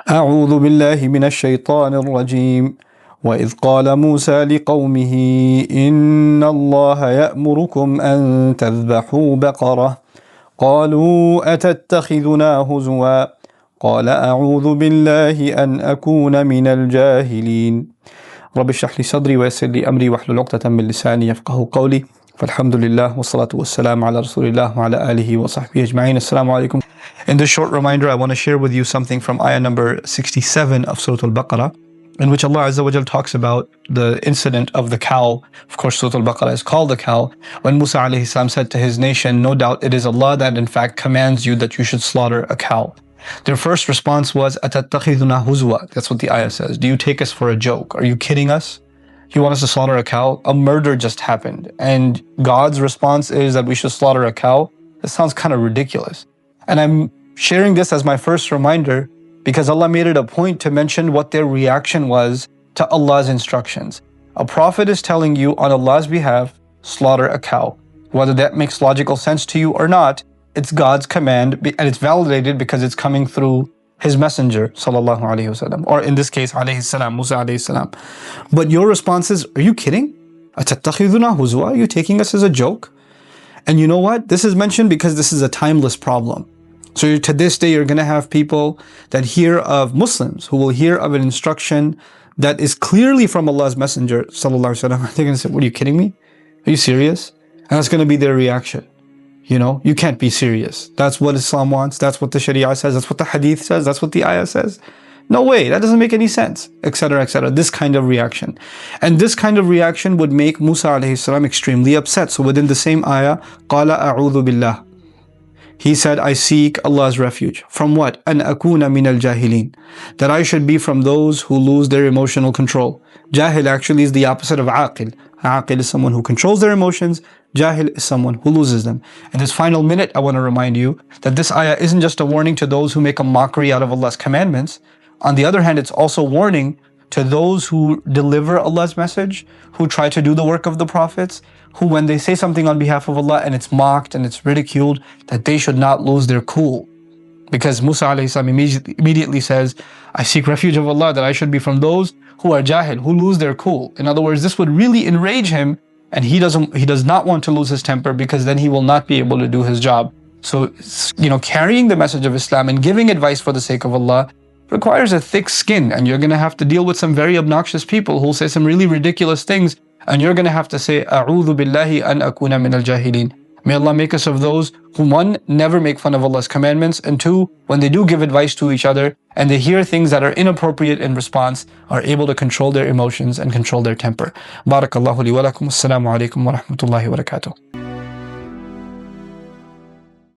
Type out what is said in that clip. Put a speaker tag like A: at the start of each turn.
A: أعوذ بالله من الشيطان الرجيم. وإذ قال موسى لقومه إن الله يأمركم أن تذبحوا بقرة قالوا أتتخذنا هزوا قال أعوذ بالله أن أكون من الجاهلين. رب اشرح لي صدري ويسر لي أمري واحلل عقدة من لساني يفقهوا قولي. فالحمد لله والصلاة والسلام على رسول الله وعلى آله وصحبه أجمعين. Assalamu alaikum. In this short reminder, I want to share with you something from ayah number 67 of Surah Al-Baqarah, in which Allah Azza wa Jal talks about the incident of the cow. Of course, Surah Al-Baqarah is called the cow. When Musa alayhi salam said to his nation, no doubt it is Allah that in fact commands you that you should slaughter a cow. Their first response was, أَتَتَّخِذُنَا هُزْوًا. That's what the ayah says. Do you take us for a joke? Are you kidding us? You want us to slaughter a cow? A murder just happened. And God's response is that we should slaughter a cow? That sounds kind of ridiculous. And I'm sharing this as my first reminder because Allah made it a point to mention what their reaction was to Allah's instructions. A prophet is telling you on Allah's behalf, slaughter a cow. Whether that makes logical sense to you or not, it's God's command and it's validated because it's coming through His messenger, sallallahu alayhi wasallam, or in this case, alayhi salam, Musa alayhi salam. But your response is, are you kidding? أَتَتَّخِذُنَا هُزُوًا? Are you taking us as a joke? And you know what? This is mentioned because this is a timeless problem. So to this day, you're going to have people that hear of Muslims who will hear of an instruction that is clearly from Allah's messenger, sallallahu alayhi wasallam. They're going to say, what, are you kidding me? Are you serious? And that's going to be their reaction. You know, you can't be serious. That's what Islam wants. That's what the Sharia says. That's what the Hadith says. That's what the Ayah says. No way. That doesn't make any sense, etc., etc. This kind of reaction. And this kind of reaction would make Musa alayhi salam extremely upset. So within the same Ayah, قَالَ أَعُوذُ بِاللَّهِ. He said, I seek Allah's refuge. From what? أَنْ أَكُونَ مِنَ الْجَاهِلِينَ. That I should be from those who lose their emotional control. Jahil actually is the opposite of aqil. Aqil is someone who controls their emotions. Jahil is someone who loses them. In this final minute, I want to remind you that this ayah isn't just a warning to those who make a mockery out of Allah's commandments. On the other hand, it's also warning to those who deliver Allah's message, who try to do the work of the prophets, who when they say something on behalf of Allah and it's mocked and it's ridiculed, that they should not lose their cool. Because Musa alayhi salam immediately says, I seek refuge of Allah that I should be from those who are jahil, who lose their cool. In other words, this would really enrage him, and he does not want to lose his temper, because then he will not be able to do his job. So, you know, carrying the message of Islam and giving advice for the sake of Allah requires a thick skin, and you're going to have to deal with some very obnoxious people who will say some really ridiculous things, and you're going to have to say, A'udhu billahi an akuna min al-jahilin. May Allah make us of those who, one, never make fun of Allah's commandments, and two, when they do give advice to each other and they hear things that are inappropriate in response, are able to control their emotions and control their temper. Barakallahu li wa lakum. Assalamu alaikum wa rahmatullahi wa barakatuh.